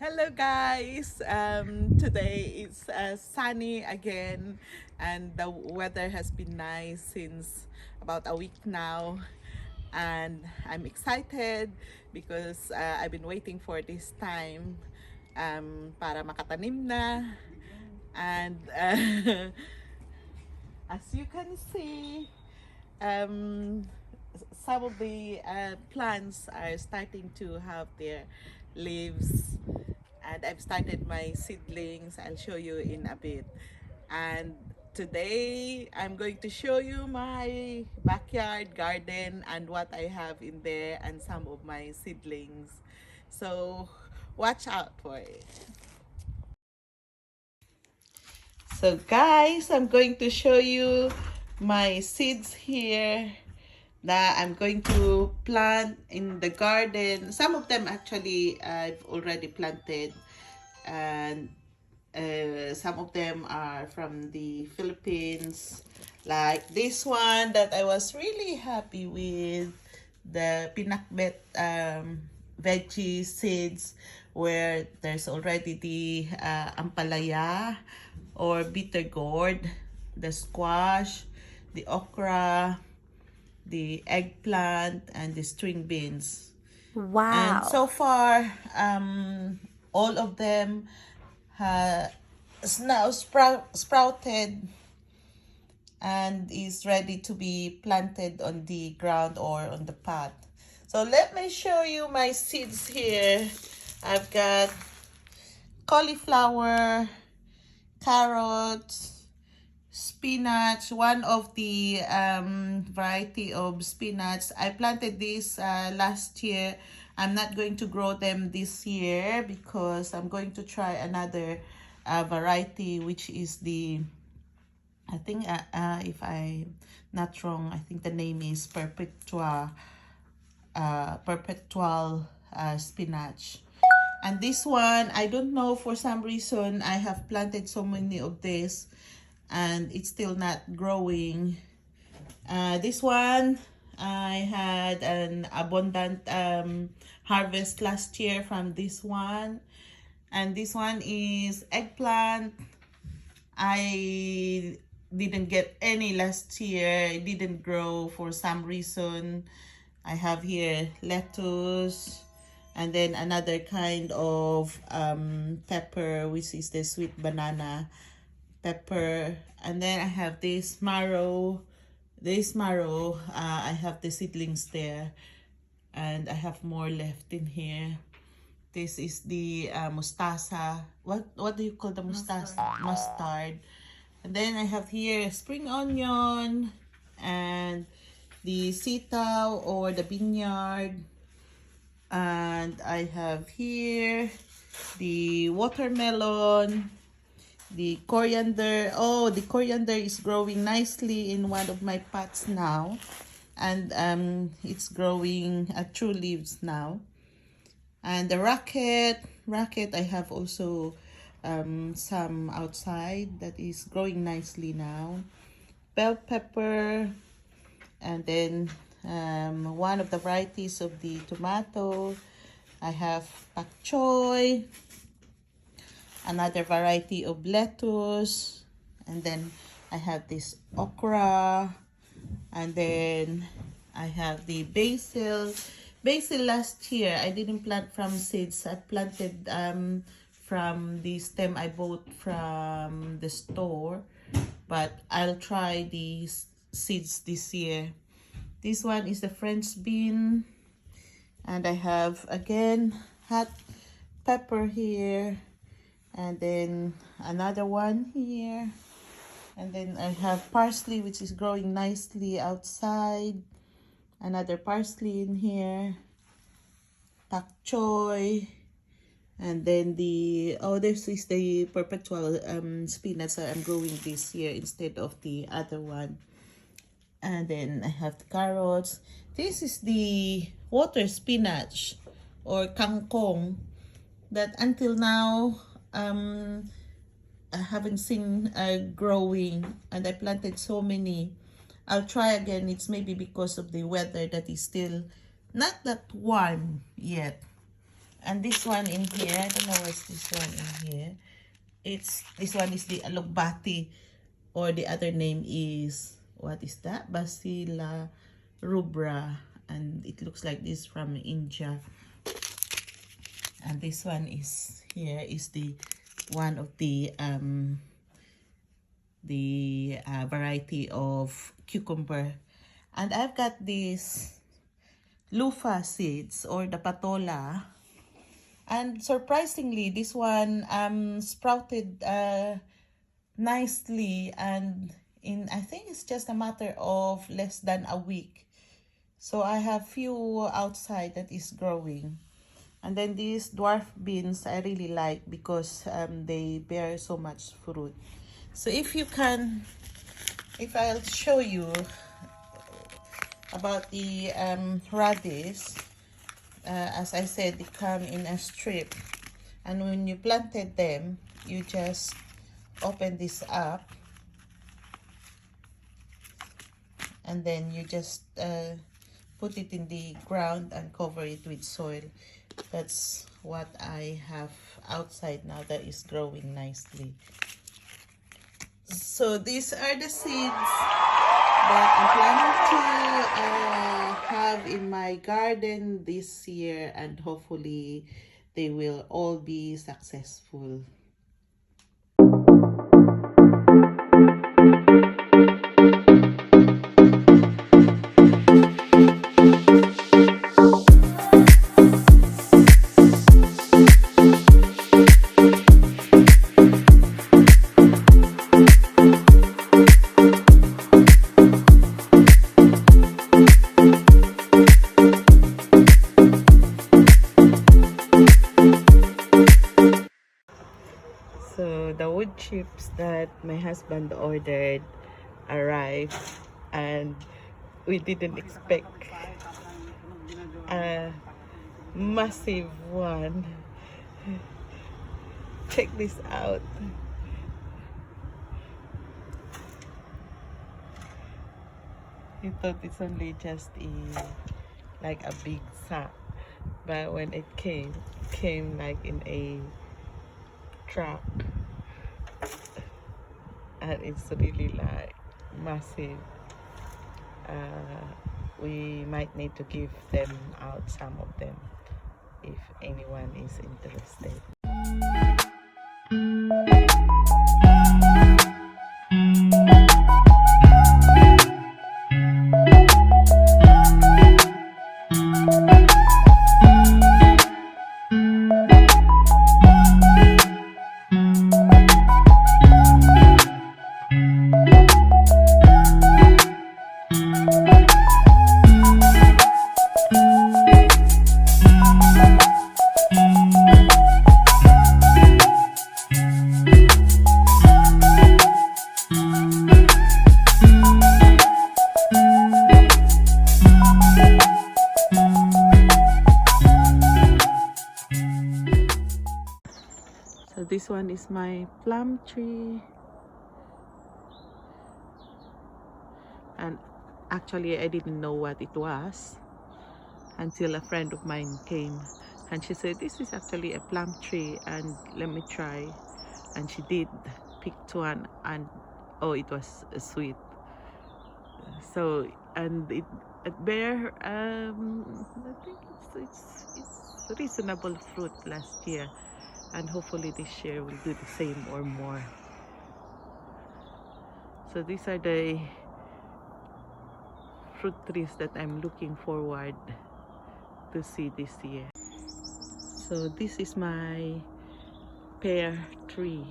Hello guys. Today it's sunny again, and the weather has been nice since about a week now, and I'm excited because I've been waiting for this time para makatanim na, and as you can see, um, some of the plants are starting to have their leaves, and I've started my seedlings. I'll show you in a bit. And today I'm going to show you my backyard garden and what I have in there and some of my seedlings. So watch out for it. So guys, I'm going to show you my seeds here that I'm going to plant in the garden. Some of them actually I've already planted, and some of them are from the Philippines, like this one that I was really happy with, the pinakbet veggie seeds, where there's already the ampalaya or bitter gourd, the squash, the okra, the eggplant, and the string beans. And Wow. so far, all of them has now sprouted and is ready to be planted on the ground or on the pot. So let me show you my seeds here. I've got cauliflower, carrots, spinach, one of the variety of spinach. I planted this last year. I'm not going to grow them this year because I'm going to try another variety, which is the, I think if I'm not wrong, I think the name is perpetual spinach. And this one, I don't know, for some reason I have planted so many of this and it's still not growing. This one, I had an abundant harvest last year from this one. And this one is eggplant. I didn't get any last year. It didn't grow for some reason. I have here lettuce, and then another kind of pepper, which is the sweet banana pepper. And then I have this marrow. I have the seedlings there, and I have more left in here. This is the mustasa. What do you call the mustasa? Mustard. And then I have here spring onion and the sitaw or the vineyard. And I have here the watermelon, the coriander. Oh, the coriander is growing nicely in one of my pots now. And it's growing true leaves now. And the racket, I have also some outside that is growing nicely now. Bell pepper, and then one of the varieties of the tomato. I have pak choy, another variety of lettuce, and then I have this okra, and then I have the basil. Basil last year I didn't plant from seeds. I planted from the stem I bought from the store, but I'll try these seeds this year. This one is the French bean, and I have again hot pepper here, and then another one here, and then I have parsley, which is growing nicely outside, another parsley in here, pak choy, and then the, oh, this is the perpetual spinach that I'm growing this year instead of the other one. And then I have the carrots. This is the water spinach or kangkong that until now I haven't seen growing, and I planted so many. I'll try again. It's maybe because of the weather that is still not that warm yet. And this one in here, I don't know what's this one in here. This one is the alugbati, or the other name is, what is that? Bacilla rubra, and it looks like this from India. And this one is here is the one of the variety of cucumber. And I've got these loofah seeds, or the patola, and surprisingly this one sprouted nicely, and I think it's just a matter of less than a week. So I have few outside that is growing. And then these dwarf beans I really like because they bear so much fruit. So if I'll show you about the radish, as I said, they come in a strip, and when you planted them, you just open this up, and then you just put it in the ground and cover it with soil. That's what I have outside now that is growing nicely. So these are the seeds that I'm planning to have in my garden this year, and hopefully they will all be successful. So the wood chips that my husband ordered arrived, and we didn't expect a massive one. Check this out. He thought it's only just like a big sack, but when it came like in a truck, and it's really like massive. We might need to give them out, some of them, if anyone is interested. So this one is my plum tree, and actually I didn't know what it was until a friend of mine came, and she said this is actually a plum tree, and let me try. And she did, picked one, and oh, it was sweet. So, and it bear I think it's reasonable fruit last year, and hopefully this year will do the same or more. So these are the fruit trees that I'm looking forward to see this year. So this is my pear tree,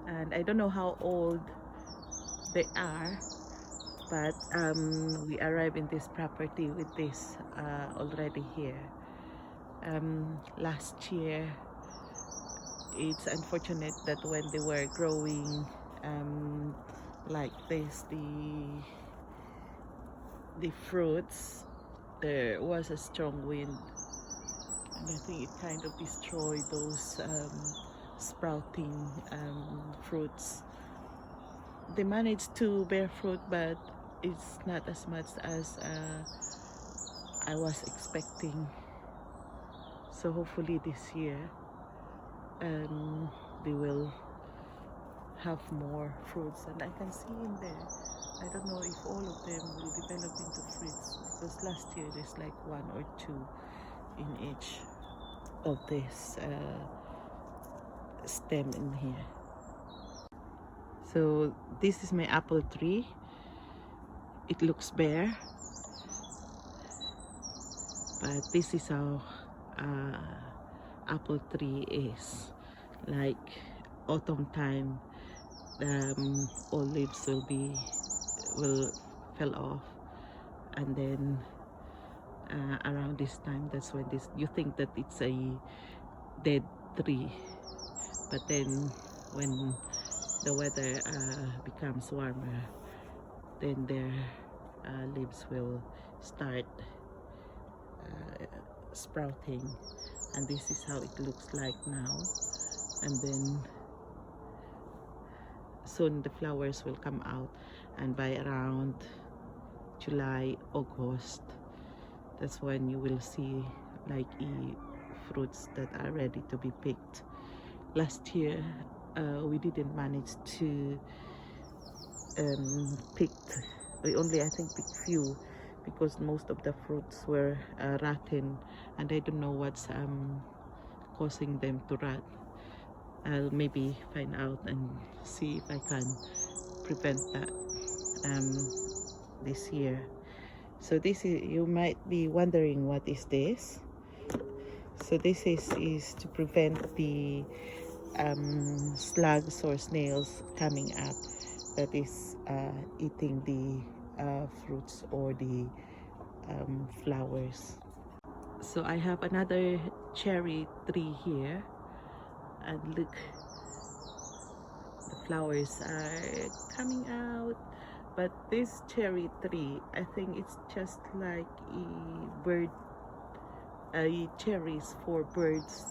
and I don't know how old they are, but we arrived in this property with this already here. Last year, it's unfortunate that when they were growing like this, the fruits, there was a strong wind, and I think it kind of destroyed those sprouting fruits. They managed to bear fruit, but it's not as much as I was expecting. So hopefully this year they will have more fruits, and I can see in there, I don't know if all of them will develop into fruits, because last year there's like 1 or 2 in each of this stem in here. So this is my apple tree. It looks bare, but this is how apple tree is. Like autumn time, all leaves will fell off, and then around this time, that's when you think that it's a dead tree, but then when the weather becomes warmer, then their leaves will start sprouting, and this is how it looks like now. And then soon the flowers will come out, and by around July, August, that's when you will see like fruits that are ready to be picked. Last year we didn't manage to pick. We only, I think, picked few, because most of the fruits were rotten, and I don't know what's causing them to rot. I'll maybe find out and see if I can prevent that this year. So this is, you might be wondering, what is this? So this is to prevent the slugs or snails coming up that is eating the fruits or the flowers. So I have another cherry tree here, and look, the flowers are coming out. But this cherry tree, I think it's just like cherries for birds.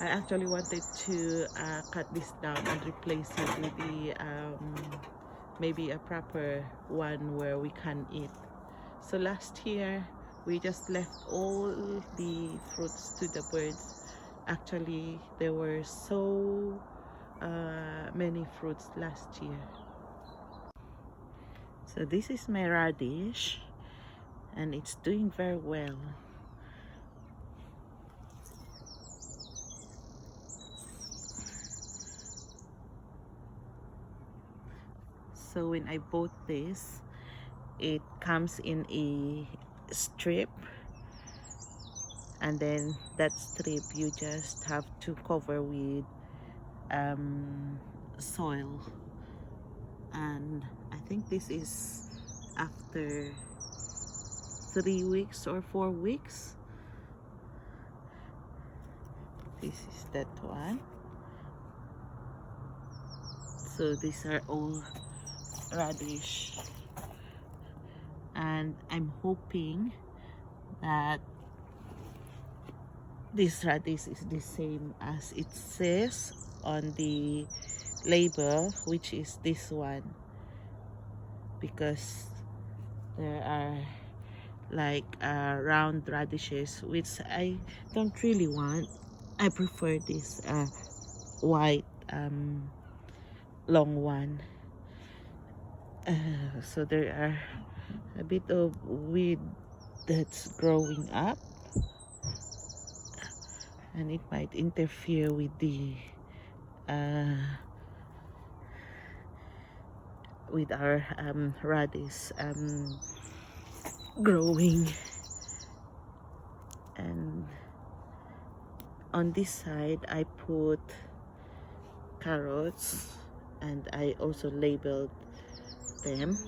I actually wanted to cut this down and replace it with the maybe a proper one where we can eat. So last year we just left all the fruits to the birds. Actually, there were so many fruits last year. So this is my radish, and it's doing very well. So when I bought this, it comes in a strip, and then that strip you just have to cover with soil, and I think this is after 3 weeks or 4 weeks. This is that one. So these are all radish, and I'm hoping that this radish is the same as it says on the label, which is this one, because there are like round radishes, which I don't really want. I prefer this white long one. So there are a bit of weed that's growing up, and it might interfere with the with our radish growing. And on this side I put carrots, and I also labeled them,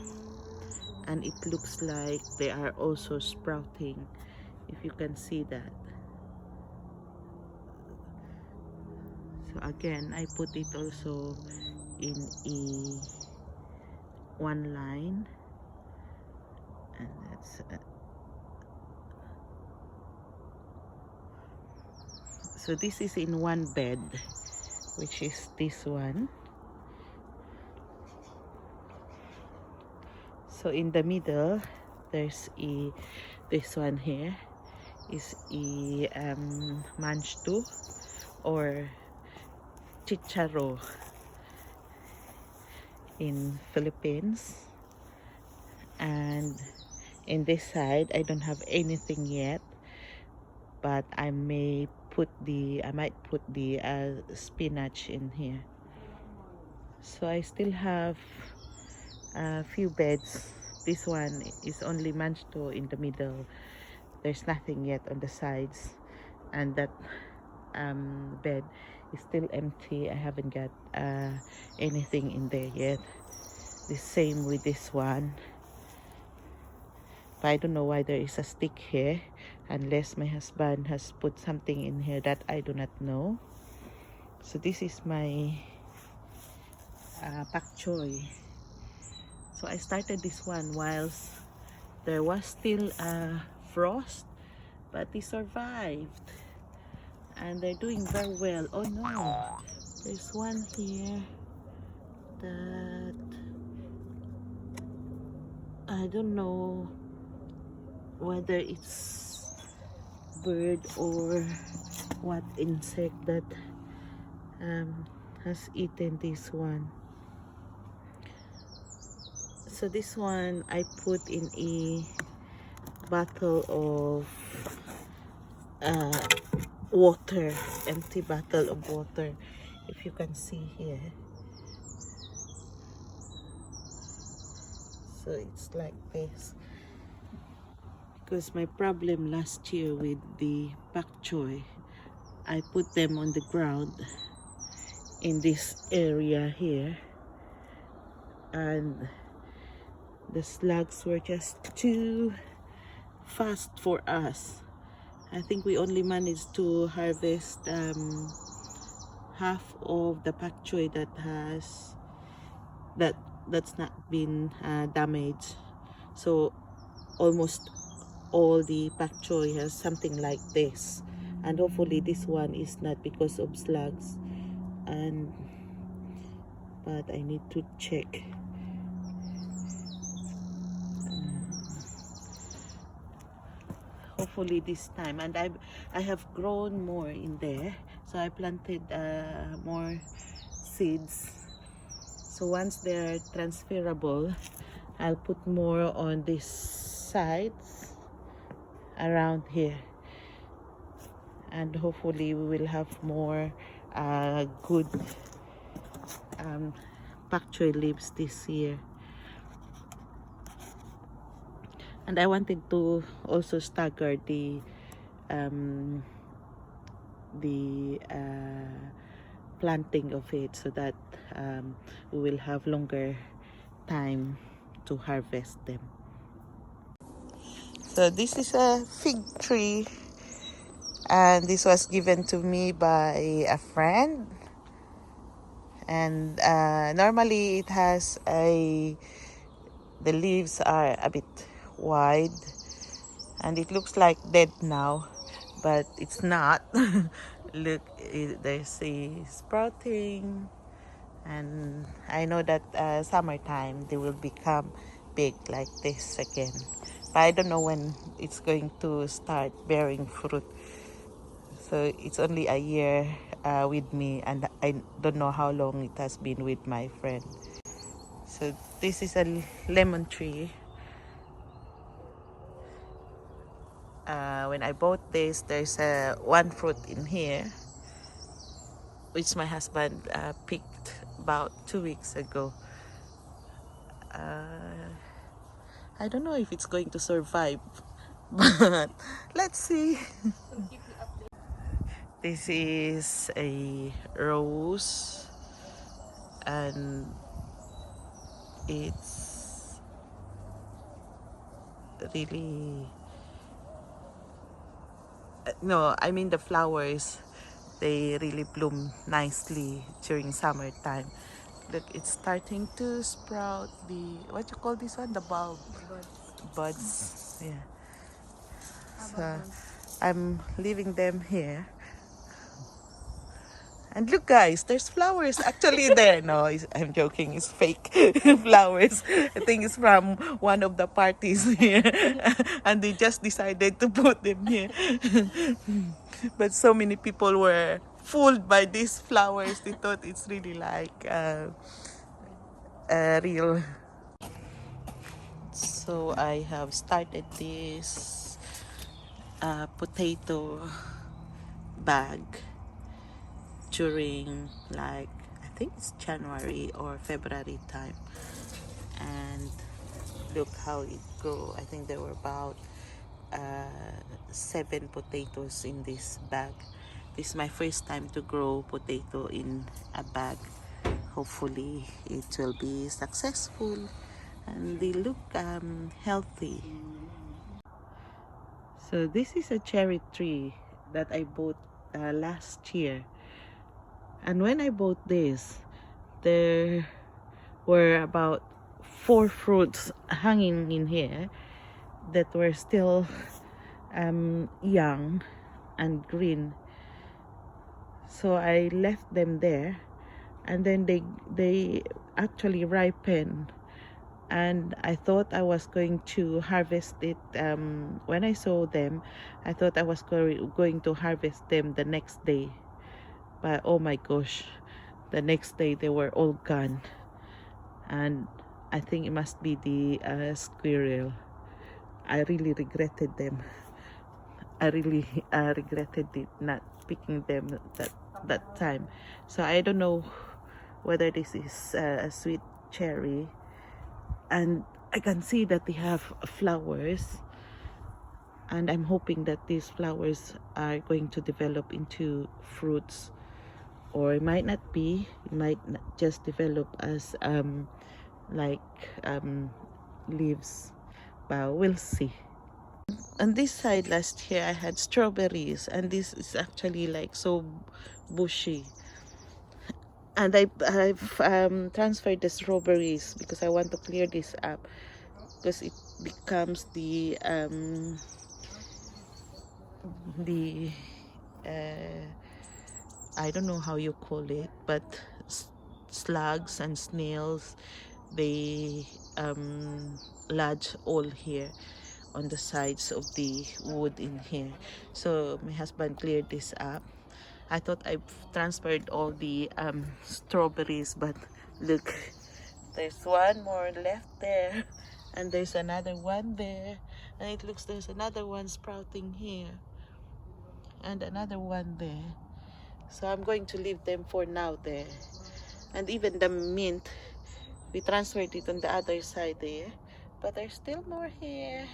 and it looks like they are also sprouting, if you can see that. So again, I put it also in one line, and that's so this is in one bed, which is this one. So in the middle there's this one here is a manchto or chicharo in Philippines. And in this side I don't have anything yet, but I might put the spinach in here. So I still have a few beds. This one is only manchto in the middle. There's nothing yet on the sides, and that bed is still empty. I haven't got anything in there yet. The same with this one, but I don't know why there is a stick here, unless my husband has put something in here that I do not know. So this is my pak choy. So I started this one whilst there was still frost, but they survived and they're doing very well. Oh no, there's one here that I don't know whether it's bird or what insect that has eaten this one. So this one I put in a bottle of water, empty bottle of water, if you can see here. So it's like this, because my problem last year with the pak choy, I put them on the ground in this area here, and the slugs were just too fast for us. I think we only managed to harvest half of the pak choy that's not been damaged. So almost all the pak choy has something like this, and hopefully this one is not because of slugs. But I need to check. Hopefully this time, and I have grown more in there, so I planted more seeds. So once they're transferable, I'll put more on these sides around here, and hopefully we will have more good pak choy leaves this year. And I wanted to also stagger the planting of it, so that we will have longer time to harvest them. So this is a fig tree, and this was given to me by a friend, and normally it has the leaves are a bit wide and it looks like dead now, but it's not. Look, there's a sprouting, and I know that summertime they will become big like this again, but I don't know when it's going to start bearing fruit. So it's only a year with me, and I don't know how long it has been with my friend. So this is a lemon tree. When I bought this, there's one fruit in here, which my husband picked about 2 weeks ago. I don't know if it's going to survive, but let's see. This is a rose, and it's really no, I mean the flowers, they really bloom nicely during summertime. Look, it's starting to sprout the, what you call this one, the bulb, buds. Yeah, so I'm leaving them here, And look, guys, there's flowers actually there. No, I'm joking. It's fake flowers. I think it's from one of the parties here, and they just decided to put them here. But so many people were fooled by these flowers. They thought it's really like real. So I have started this potato bag during, like, I think it's January or February time, and look how it grew. I think there were about 7 potatoes in this bag. This is my first time to grow potato in a bag. Hopefully it will be successful, and they look healthy. So this is a cherry tree that I bought last year, and when I bought this, there were about 4 fruits hanging in here that were still young and green. So I left them there, and then they actually ripened, and I thought I was going to harvest it. When I saw them, I thought I was going to harvest them the next day, but oh my gosh, the next day they were all gone, and I think it must be the squirrel. I really regretted them. I really regretted it not picking them that time. So I don't know whether this is a sweet cherry, and I can see that they have flowers, and I'm hoping that these flowers are going to develop into fruits, or it might not be. It might just develop as like leaves, but we'll see. On this side last year I had strawberries, and this is actually like so bushy, and I've transferred the strawberries because I want to clear this up, because it becomes the I don't know how you call it, but slugs and snails, they lodge all here on the sides of the wood in here. So my husband cleared this up. I thought I transferred all the strawberries, but look, there's one more left there, and there's another one there, and it looks there's another one sprouting here, and another one there. So I'm going to leave them for now there. And even the mint, we transferred it on the other side there, but there's still more here,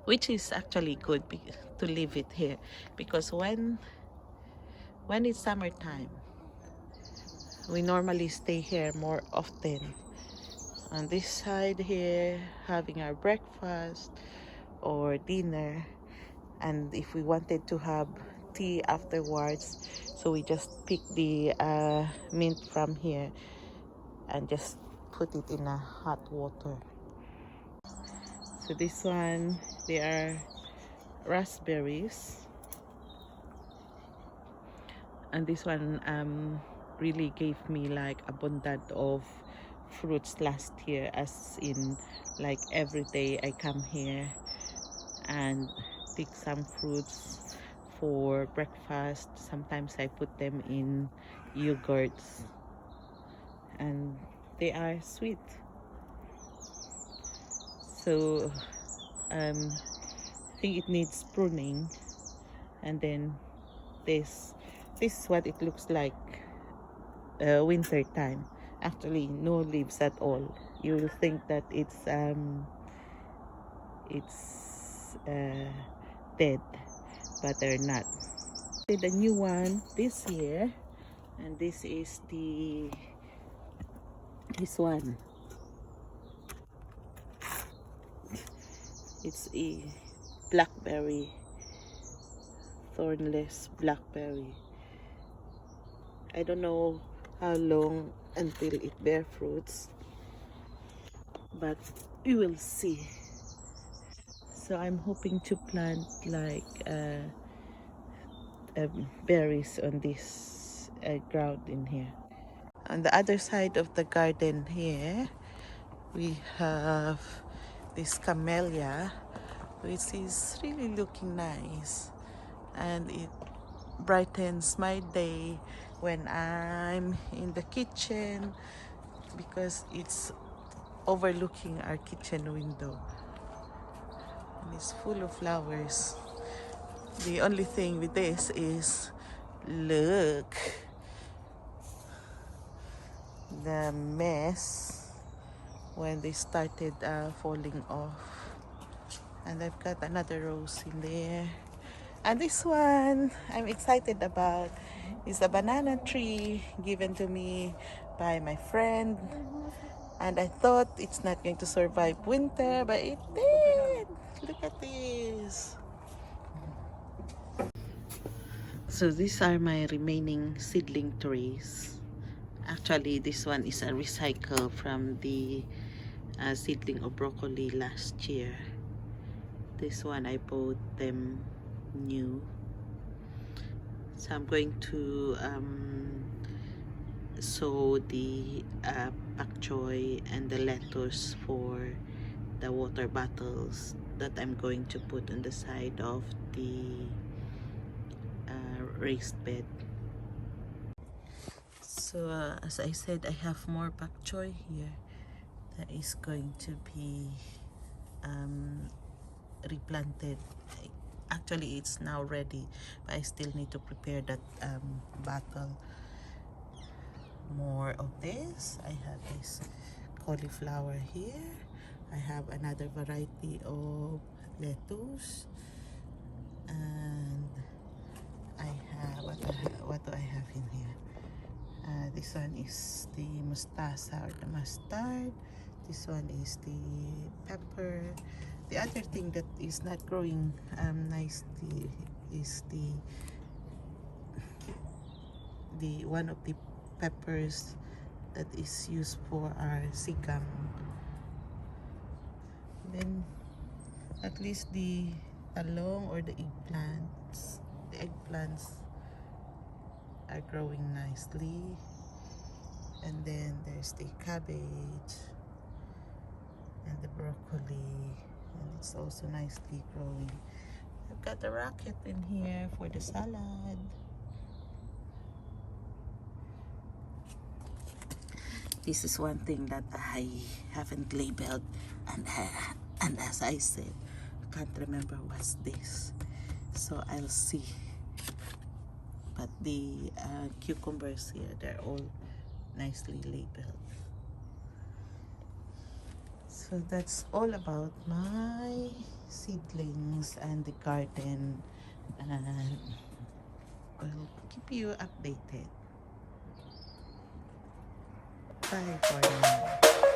which is actually good to leave it here, because when it's summertime, we normally stay here more often on this side here, having our breakfast or dinner, and if we wanted to have tea afterwards, so we just pick the mint from here and just put it in a hot water. So this one, they are raspberries, and this one really gave me like abundant of fruits last year, as in like every day I come here and pick some fruits for breakfast. Sometimes I put them in yogurts, and they are sweet. So I think it needs pruning, and then this is what it looks like winter time. Actually no leaves at all. You will think that it's dead, but they're not. The new one this year, and this is this one. It's a blackberry, thornless blackberry. I don't know how long until it bear fruits, but we will see. So I'm hoping to plant like berries on this ground in here. On the other side of the garden here, we have this camellia, which is really looking nice, and it brightens my day when I'm in the kitchen because it's overlooking our kitchen window, and it's full of flowers. The only thing with this is, look, the mess when they started falling off. And I've got another rose in there. And this one I'm excited about is a banana tree given to me by my friend. And I thought it's not going to survive winter, but it did. Look at this. So these are my remaining seedling trees. Actually, this one is a recycle from the seedling of broccoli last year. This one I bought them new. So I'm going to sow the pak choy and the lettuce for the water bottles that I'm going to put on the side of the raised bed. So as I said, I have more pak choy here that is going to be replanted. Actually, it's now ready, but I still need to prepare that bottle. More of this. I have this cauliflower here. I have another variety of lettuce, and I have what do I have in here? This one is the mustasa or the mustard. This one is the pepper. The other thing that is not growing nicely is the one of the peppers that is used for our sikam. Then at least the talong or the eggplants are growing nicely. And then there's the cabbage and the broccoli, and it's also nicely growing. I've got a rocket in here for the salad. This is one thing that I haven't labeled, and as I said, I can't remember what's this, so I'll see. But the cucumbers here, they're all nicely labeled. So that's all about my seedlings and the garden, and I'll keep you updated. Bye for now.